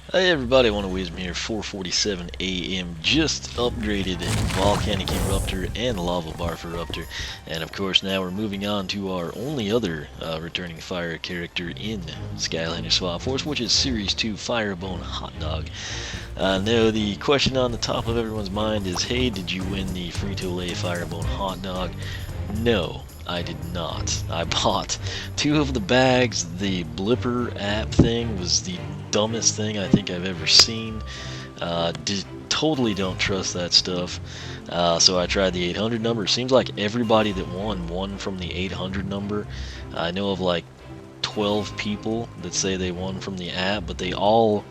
Hey everybody, I want to Wisdom here, 4:47 a.m. Just upgraded Volcanic Eruptor and Lava Barf Eruptor. And of course now we're moving on to our only other returning fire character in Skylanders Swap Force, which is Series 2 Firebone Hot Dog. Now the question on the top of everyone's mind is, hey, did you win the Frito-Lay Firebone Hot Dog? No, I did not. I bought two of the bags. The Blipper app thing was the dumbest thing I think I've ever seen. Totally don't trust that stuff. So I tried the 800 number. It seems like everybody that won from the 800 number. I know of like 12 people that say they won from the app, but they all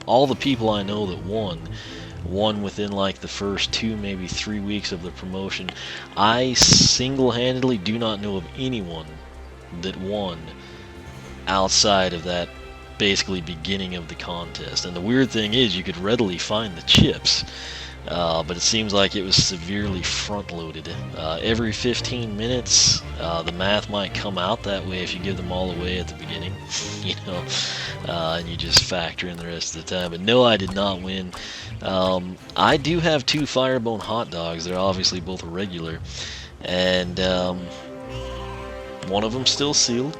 the people I know that won within like the first 2, maybe 3 weeks of the promotion. I single-handedly do not know of anyone that won outside of that basically beginning of the contest. And the weird thing is you could readily find the chips, but it seems like it was severely front-loaded. Every 15 minutes, the math might come out that way if you give them all away at the beginning, and you just factor in the rest of the time. But no, I did not win. I do have two Firebone Hot Dogs. They're obviously both regular, and one of them still sealed.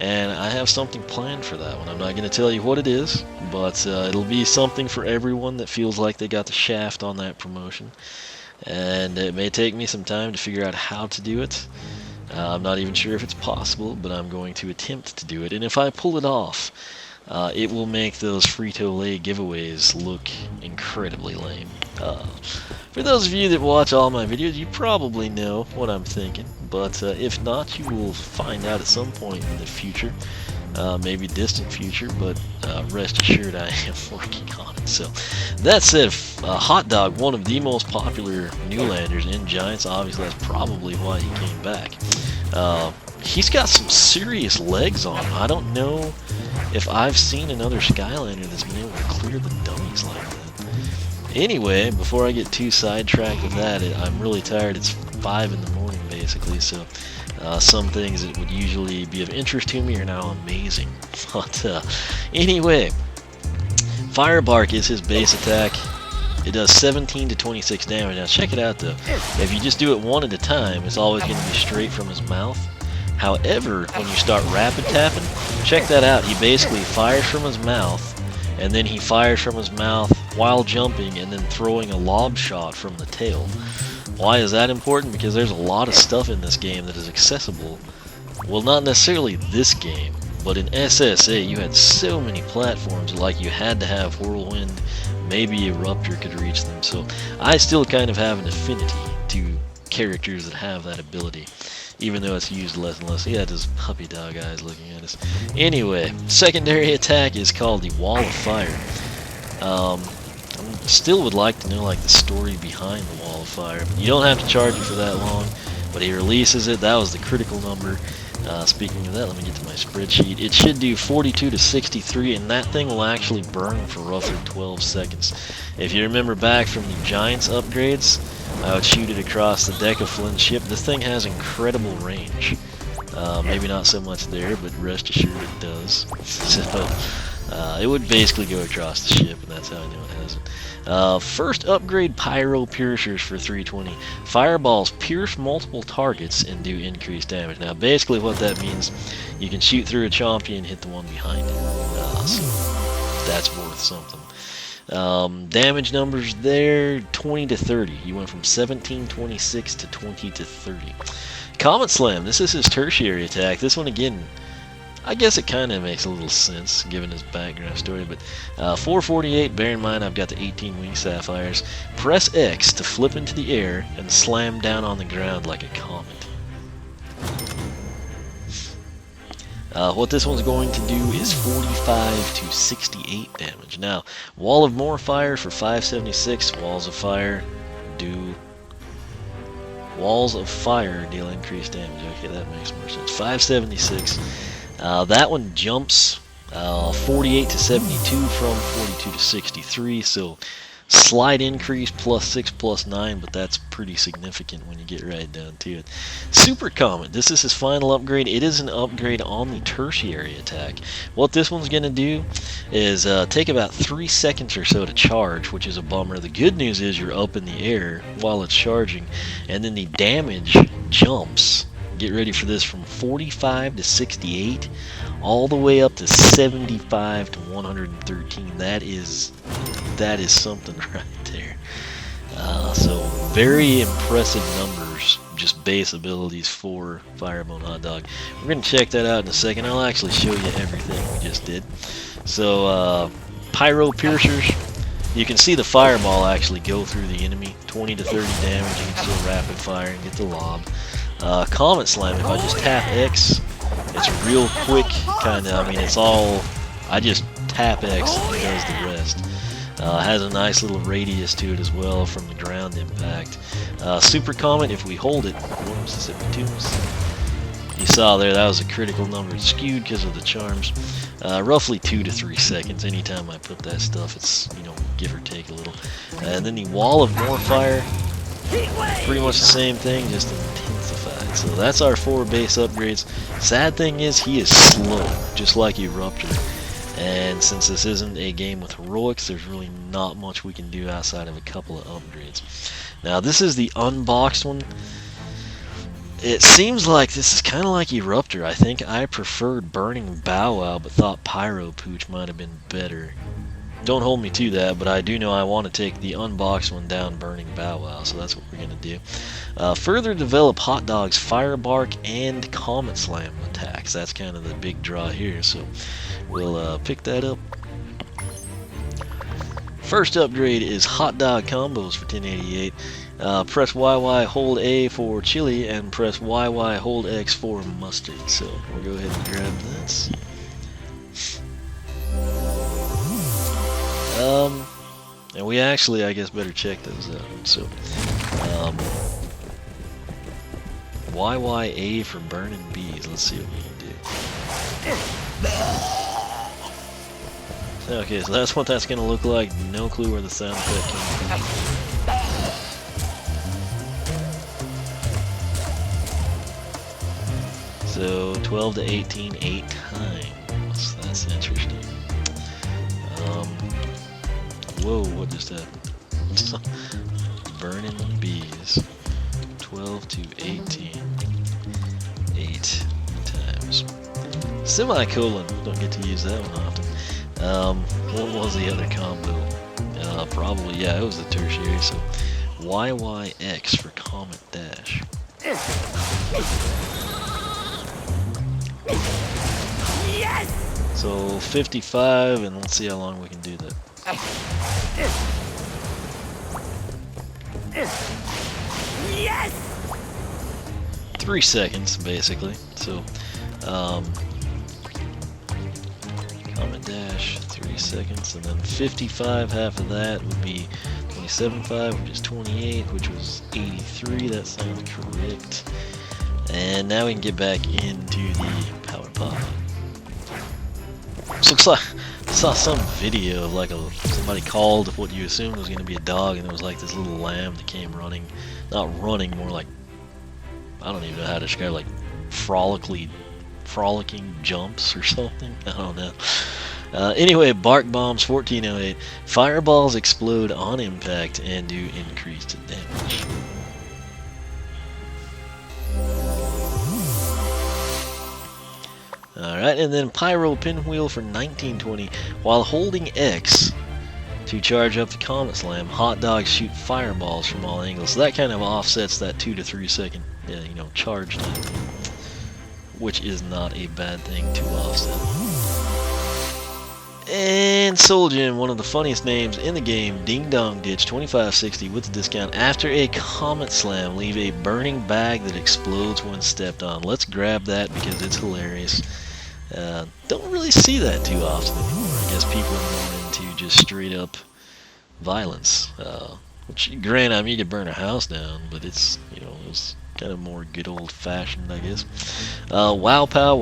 And I have something planned for that one. I'm not going to tell you what it is, but it'll be something for everyone that feels like they got the shaft on that promotion. And it may take me some time to figure out how to do it. I'm not even sure if it's possible, but I'm going to attempt to do it. And if I pull it off, it will make those Frito-Lay giveaways look incredibly lame. For those of you that watch all my videos, you probably know what I'm thinking, but if not, you will find out at some point in the future, maybe distant future, but rest assured I am working on it. So, that said, Hot Dog, one of the most popular Newlanders in Giants, obviously that's probably why he came back. He's got some serious legs on him. I don't know if I've seen another Skylander that's been able to clear the dummies like that. Anyway, before I get too sidetracked with that, I'm really tired. It's 5 in the morning basically, so some things that would usually be of interest to me are now amazing. But anyway, Fire Bark is his base attack. It does 17 to 26 damage. Now check it out though. If you just do it one at a time, it's always going to be straight from his mouth. However, when you start rapid tapping, check that out. He basically fires from his mouth, and then he fires from his mouth while jumping and then throwing a lob shot from the tail. Why is that important? Because there's a lot of stuff in this game that is accessible. Well, not necessarily this game, but in SSA you had so many platforms, like you had to have Whirlwind, maybe Eruptor could reach them. So I still kind of have an affinity to characters that have that ability, even though it's used less and less. Yeah, just puppy dog eyes looking at us. Anyway, secondary attack is called the Wall of Fire. I still would like to know like the story behind the Wall of Fire. You don't have to charge it for that long, but he releases it. That was the critical number. Speaking of that, let me get to my spreadsheet. It should do 42 to 63, and that thing will actually burn for roughly 12 seconds. If you remember back from the Giants upgrades, I would shoot it across the deck of Flynn's ship. This thing has incredible range. Maybe not so much there, but rest assured it does. So it would basically go across the ship, and that's how I know it has it. First upgrade Pyro Piercers for 320. Fireballs pierce multiple targets and do increased damage. Now basically what that means, you can shoot through a chompy and hit the one behind it. So that's worth something. Damage numbers there, 20 to 30. You went from 1726 to 20 to 30. Comet Slam, this is his tertiary attack. This one again, I guess it kind of makes a little sense given his background story, but 448, bear in mind I've got the 18 wing sapphires. Press X to flip into the air and slam down on the ground like a comet. What this one's going to do is 45 to 68 damage. Now, Wall of More Fire for 576. Walls of Fire deal increased damage. Okay, that makes more sense. 576. That one jumps 48 to 72 from 42 to 63, so Slight increase, +6, +9, but that's pretty significant when you get right down to it. Super Comet, this is his final upgrade. It is an upgrade on the tertiary attack. What this one's going to do is take about 3 seconds or so to charge, which is a bummer. The good news is you're up in the air while it's charging, and then the damage jumps. Get ready for this, from 45 to 68 all the way up to 75 to 113. That is something right there. So very impressive numbers, just base abilities for Firebone Hot Dog. We're going to check that out in a second. I'll actually show you everything we just did. So Pyro Piercers, you can see the fireball actually go through the enemy. 20 to 30 damage, you can still rapid fire and get the lob. Comet Slam, if I just tap X, it's real quick, kind of. I mean, it's all, I just tap X and it does the rest. Has a nice little radius to it as well from the ground impact. Super Comet, if we hold it, you saw there, that was a critical number. It's skewed because of the charms. Roughly 2 to 3 seconds. Anytime I put that stuff, it's, you know, give or take a little. And then the Wall of Morfire, pretty much the same thing, just intensified. So that's our 4 base upgrades. Sad thing is, he is slow, just like Eruptor. And since this isn't a game with heroics, there's really not much we can do outside of a couple of upgrades. Now this is the unboxed one. It seems like this is kind of like Eruptor. I think I preferred Burning Bow Wow, but thought Pyro Pooch might have been better. Don't hold me to that, but I do know I want to take the unboxed one down, Burning Bow Wow, so that's what we're going to do. Further develop Hot Dog's Fire Bark and Comet Slam attacks. That's kind of the big draw here, so we'll pick that up. First upgrade is Hot Dog Combos for 1088. Press YY, hold A for chili, and press YY, hold X for mustard. So we'll go ahead and grab this. And we actually, I guess, better check those out. So, YYA for burning bees. Let's see what we can do. Okay, so that's what that's gonna look like. No clue where the sound effect came from. So 12 to 18, 8 times. That's interesting. Whoa, what just happened? Burning bees. 12 to 18. 8 times. Semicolon. Don't get to use that one often. What was the other combo? Probably, yeah, it was the tertiary. So YYX for Comet Dash. Yes! So 55, and let's see how long we can do that. Yes! 3 seconds, basically. So, Comet Dash, 3 seconds, and then 55, half of that would be 27.5, which is 28, which was 83. That sounds correct. And now we can get back into the Power Pop. So looks like I saw some video of like somebody called what you assumed was going to be a dog, and it was like this little lamb that came running, not running, more like, I don't even know how to describe, like frolicking jumps or something. I don't know. Anyway, Bark Bombs 1408. Fireballs explode on impact and do increased damage. Alright, and then Pyro Pinwheel for 1920. While holding X to charge up the Comet Slam, Hot Dogs shoot fireballs from all angles. So that kind of offsets that 2 to 3 second, charge time, which is not a bad thing to offset. And Soul Gem, one of the funniest names in the game, Ding Dong Ditch, 2560 with the discount. After a Comet Slam, leave a burning bag that explodes when stepped on. Let's grab that because it's hilarious. Don't really see that too often anymore. I guess people are more into just straight up violence. Which, granted, I mean, you could burn a house down, but it's, it's kind of more good old fashioned, I guess. Wow Pow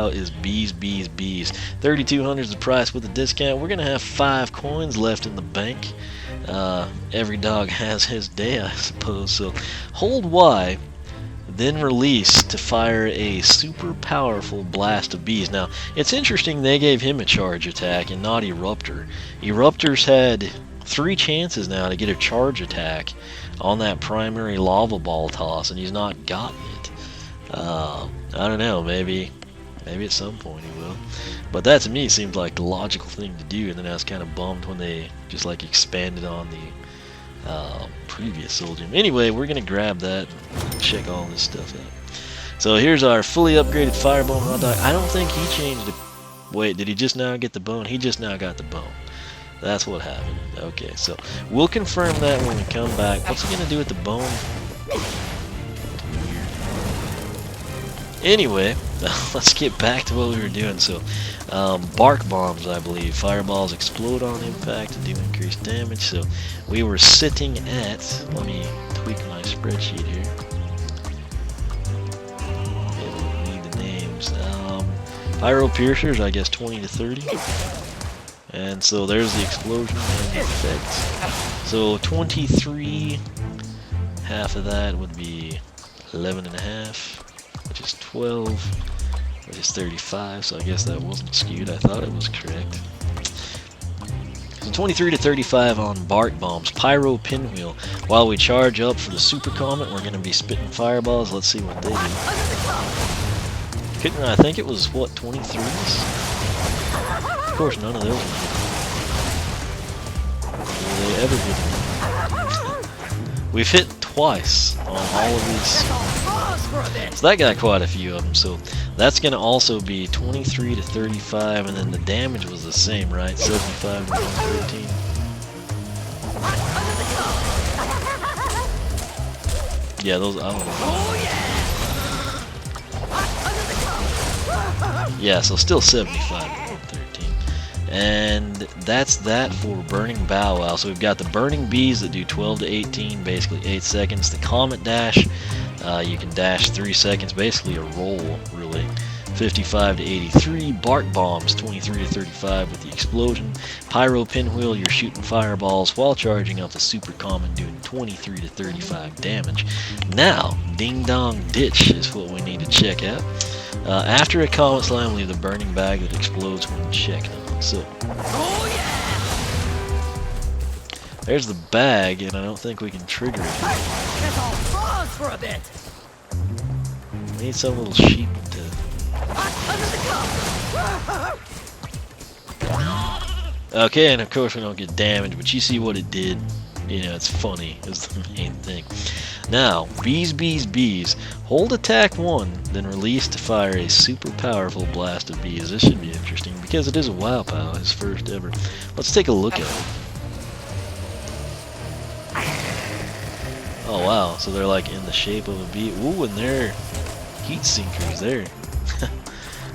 is bees. 3,200 is the price with the discount. We're gonna have 5 coins left in the bank. Every dog has his day, I suppose. So hold Y, then release to fire a super powerful blast of bees. Now, it's interesting they gave him a charge attack and not Eruptor. Eruptor's had 3 chances now to get a charge attack on that primary lava ball toss, and he's not gotten it. I don't know, maybe at some point he will. But that to me seems like the logical thing to do, and then I was kind of bummed when they just like expanded on the previous soldier. Anyway, we're gonna grab that and check all this stuff out. So here's our fully upgraded Fireball hot dog. I don't think he changed it. Wait, did he just now get the bone? He just now got the bone. That's what happened. Okay, so we'll confirm that when we come back. What's he gonna do with the bone? Anyway, let's get back to what we were doing. So, bark bombs, I believe. Fireballs explode on impact and do increased damage. So, we were sitting at, let me tweak my spreadsheet here. Okay, we'll need the names. Pyro Piercers, I guess 20 to 30. And so there's the explosion and the effects. So 23, half of that would be 11 and a half. Which is 12, which is 35, so I guess that wasn't skewed. I thought it was correct. So 23 to 35 on bark bombs. Pyro pinwheel. While we charge up for the super comet, we're going to be spitting fireballs. Let's see what they do. Couldn't I think it was, what, 23s? Of course, none of those will they ever hit. We've hit twice on all of these. So that got quite a few of them, so that's going to also be 23 to 35, and then the damage was the same, right? 75 to 113. Yeah, those, I don't know. Yeah, so still 75 to 113. And that's that for Burning Bow Wow. So we've got the Burning Bees that do 12 to 18, basically 8 seconds. The Comet Dash. You can dash 3 seconds, basically a roll, really. 55 to 83. Bark Bombs, 23 to 35 with the explosion. Pyro Pinwheel, you're shooting fireballs while charging up the Super Comet, doing 23 to 35 damage. Now, Ding Dong Ditch is what we need to check out. After a Comet Slam, leave the burning bag that explodes when checked on. So, there's the bag, and I don't think we can trigger it. Let's all pause for a bit. We need some little sheep to... Okay, and of course we don't get damage, but you see what it did. You know, it's funny, is the main thing. Now, bees, bees, bees. Hold attack 1, then release to fire a super powerful blast of bees. This should be interesting, because it is a Wow Pow, his first ever. Let's take a look at it. Oh wow, so they're like in the shape of a bee. Ooh, and they're heat sinkers there.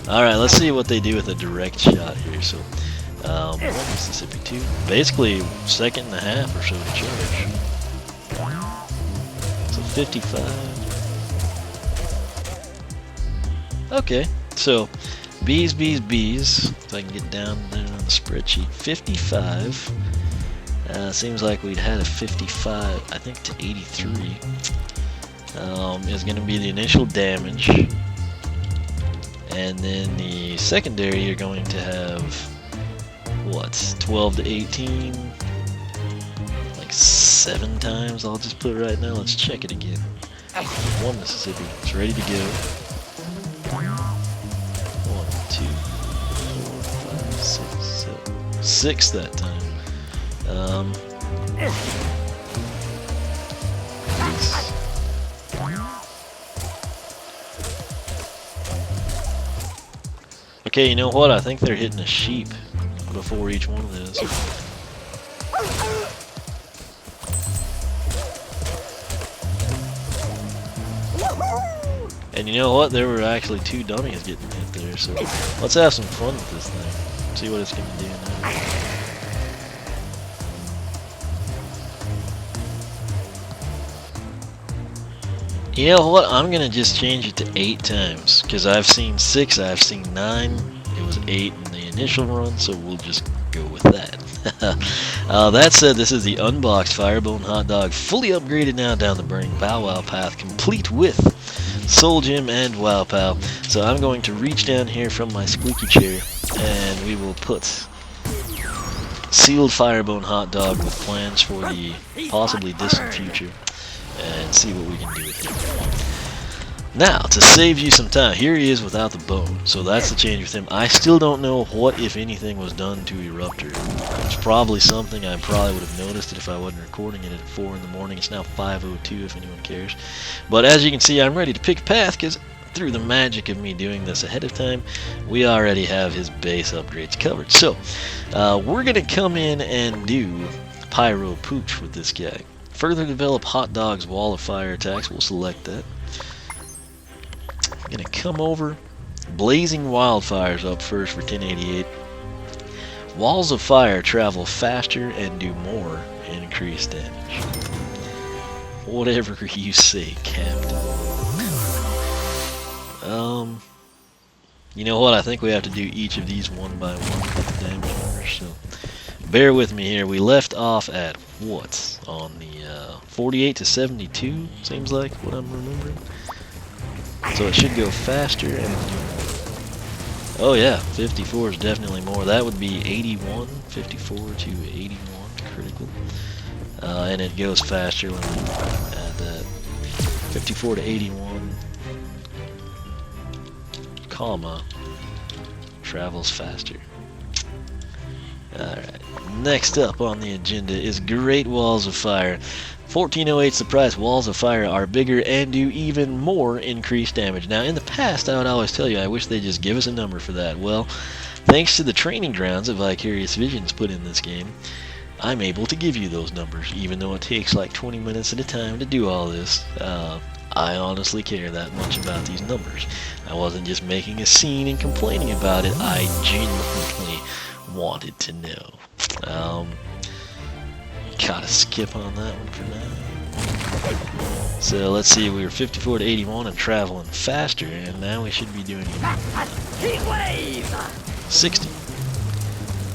Alright, let's see what they do with a direct shot here. So, Mississippi 2. Basically, second and a half or so to charge. So 55. Okay, so bees, bees, bees. If I can get down there on the spreadsheet. 55. Seems like we'd had a 55, I think, to 83. Is going to be the initial damage. And then the secondary, you're going to have, what, 12 to 18? Like 7 times, I'll just put it right now. Let's check it again. 1 Mississippi, it's ready to go. 1, 2, 4, 5, 6, 7, 6 that time. Okay, you know what? I think they're hitting a sheep before each one of those. And you know what? There were actually 2 dummies getting hit there, so let's have some fun with this thing. See what it's going to do now. You know what? I'm going to just change it to 8 times, because I've seen 6, I've seen 9, it was 8 in the initial run, so we'll just go with that. That said, this is the unboxed Firebone hot dog, fully upgraded now down the burning Bow Wow path, complete with Soul Gem and Wow Pow. So I'm going to reach down here from my squeaky chair, and we will put sealed Firebone hot dog with plans for the possibly distant future, and see what we can do with him. Now, to save you some time, here he is without the bone, so that's the change with him. I still don't know what, if anything, was done to Eruptor. It's probably something I probably would have noticed it if I wasn't recording it at 4 in the morning. It's now 5:02 if anyone cares. But as you can see, I'm ready to pick a path, because through the magic of me doing this ahead of time, we already have his base upgrades covered. So, we're going to come in and do Pyro Pooch with this guy. Further develop Hot Dog's Wall of Fire attacks, we'll select that. I'm going to come over, Blazing Wildfires up first for 1088. Walls of Fire travel faster and do more increased damage. Whatever you say, Captain. You know what? I think we have to do each of these one by one with the damage numbers, so bear with me here. We left off at what? On the 48 to 72, seems like what I'm remembering. So it should go faster and do more. Oh yeah, 54 is definitely more. That would be 81, 54 to 81 critical. And it goes faster when we add that. 54 to 81, comma, travels faster. Alright, next up on the agenda is Great Walls of Fire. 1408's the price. Walls of Fire are bigger and do even more increased damage. Now, in the past, I would always tell you, I wish they'd just give us a number for that. Well, thanks to the training grounds that Vicarious Visions put in this game, I'm able to give you those numbers, even though it takes like 20 minutes at a time to do all this. I honestly care that much about these numbers. I wasn't just making a scene and complaining about it. I genuinely wanted to know. Gotta skip on that one for now. So let's see, we were 54 to 81 and traveling faster, and now we should be doing Heat wave! 60.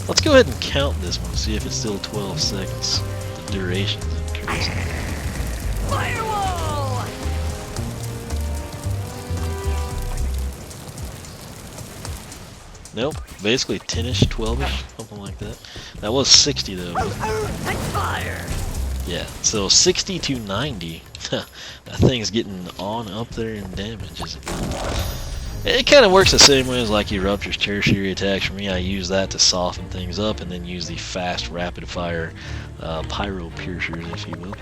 Let's go ahead and count this one, see if it's still 12 seconds. The duration's increasing. Firewall! Nope, basically 10ish, 12ish, something like that. That was 60 though. And fire! Yeah, so 60 to 90. That thing's getting on up there in damage, isn't it? It kind of works the same way as like Eruptor's tertiary attacks. For me, I use that to soften things up and then use the fast, rapid fire pyro piercers, if you will.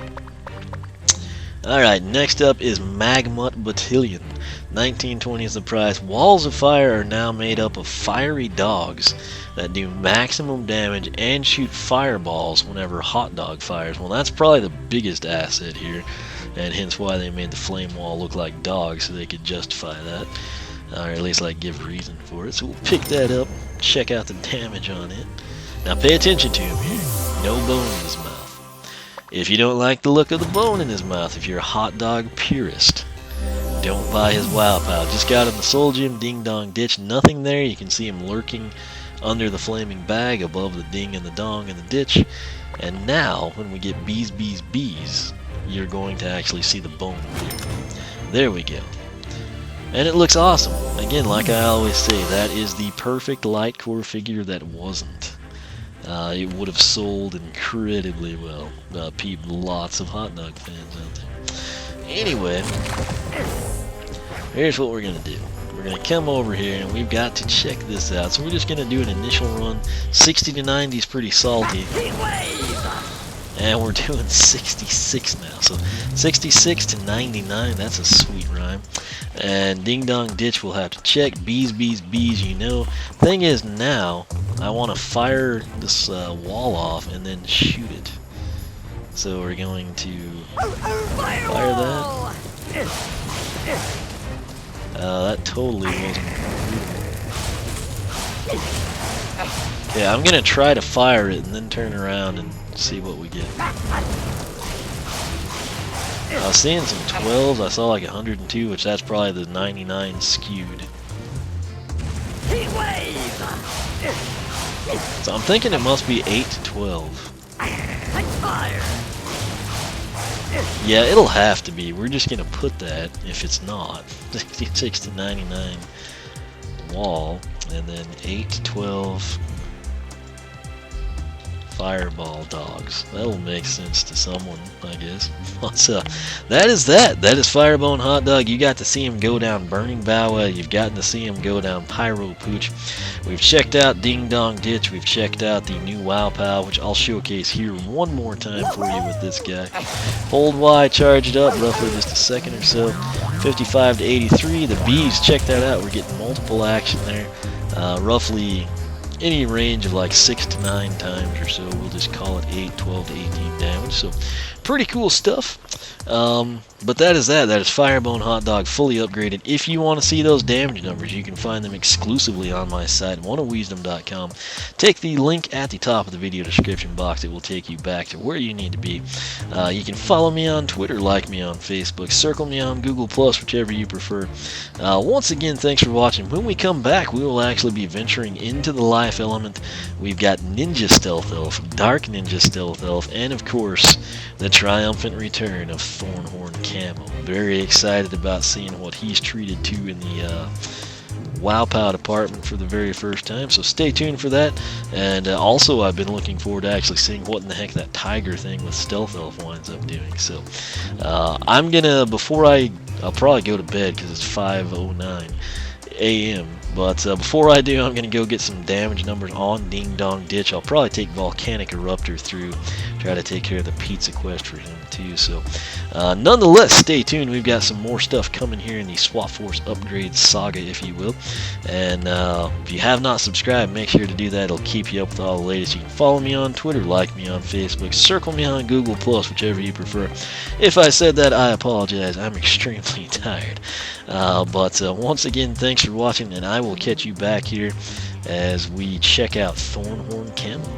Alright, next up is Magmut Battalion. 1920 is the price. Walls of Fire are now made up of fiery dogs that do maximum damage and shoot fireballs whenever Hot Dog fires. Well, that's probably the biggest asset here, and hence why they made the flame wall look like dogs, so they could justify that. Or at least like give reason for it. So we'll pick that up, check out the damage on it. Now pay attention to him here. No bone in his mouth. If you don't like the look of the bone in his mouth, if you're a hot dog purist, don't buy his Wow Pow. Just got him the Soul Gem Ding Dong Ditch. Nothing there. You can see him lurking under the flaming bag above the ding and the dong and the ditch. And now, when we get bees, bees, bees, you're going to actually see the bone appear. There we go. And it looks awesome. Again, like I always say, that is the perfect light core figure that wasn't. It would have sold incredibly well. Peeped lots of hot dog fans out there. Anyway, here's what we're going to do. We're going to come over here and we've got to check this out. So we're just going to do an initial run. 60 to 90 is pretty salty. And we're doing 66 now. So 66 to 99, that's a sweet rhyme. And Ding Dong Ditch we'll have to check. Bees, bees, bees, you know. Thing is now, I want to fire this wall off and then shoot it. So we're going to fire that. That totally wasn't readable. Okay, I'm going to try to fire it and then turn around and see what we get. I was seeing some 12s. I saw like 102, which that's probably the 99 skewed. Heat wave! So I'm thinking it must be 8 to 12. Take fire! Yeah, it'll have to be. We're just gonna put that if it's not. 66 to 99 wall, and then 8 to 12 fireball dogs. That'll make sense to someone, I guess. So that is that. That is Firebone Hot Dog. You got to see him go down Burning Bow. You've gotten to see him go down Pyro Pooch. We've checked out Ding Dong Ditch. We've checked out the new Wow Pow, which I'll showcase here one more time for you with this guy. Hold Y, charged up, roughly just a second or so. 55 to 83. The bees, check that out. We're getting multiple action there. Roughly any range of like 6 to 9 times or so. We'll just call it 8, 12 to 18 damage. So pretty cool stuff. But that is that. That is Firebone Hot Dog fully upgraded. If you want to see those damage numbers, you can find them exclusively on my site, oneofwisdom.com. Take the link at the top of the video description box. It will take you back to where you need to be. You can follow me on Twitter, like me on Facebook, circle me on Google+, whichever you prefer. Once again, thanks for watching. When we come back, we will actually be venturing into the life element. We've got Ninja Stealth Elf, Dark Ninja Stealth Elf, and of course, the triumphant return of Thornhorn Camo. Very excited about seeing what he's treated to in the Wow Pow department for the very first time, so stay tuned for that. And also, I've been looking forward to actually seeing what in the heck that tiger thing with Stealth Elf winds up doing. So I'm gonna, I'll probably go to bed because it's 5:09 a.m. But before I do, I'm going to go get some damage numbers on Ding Dong Ditch. I'll probably take Volcanic Eruptor through, try to take care of the Pizza Quest for him too. So nonetheless, stay tuned. We've got some more stuff coming here in the SWAT Force upgrade saga, if you will. And if you have not subscribed, make sure to do that. It'll keep you up with all the latest. You can follow me on Twitter, like me on Facebook, circle me on Google+, whichever you prefer. If I said that, I apologize. I'm extremely tired. But once again, thanks for watching, and I will catch you back here as we check out Thornhorn Camo.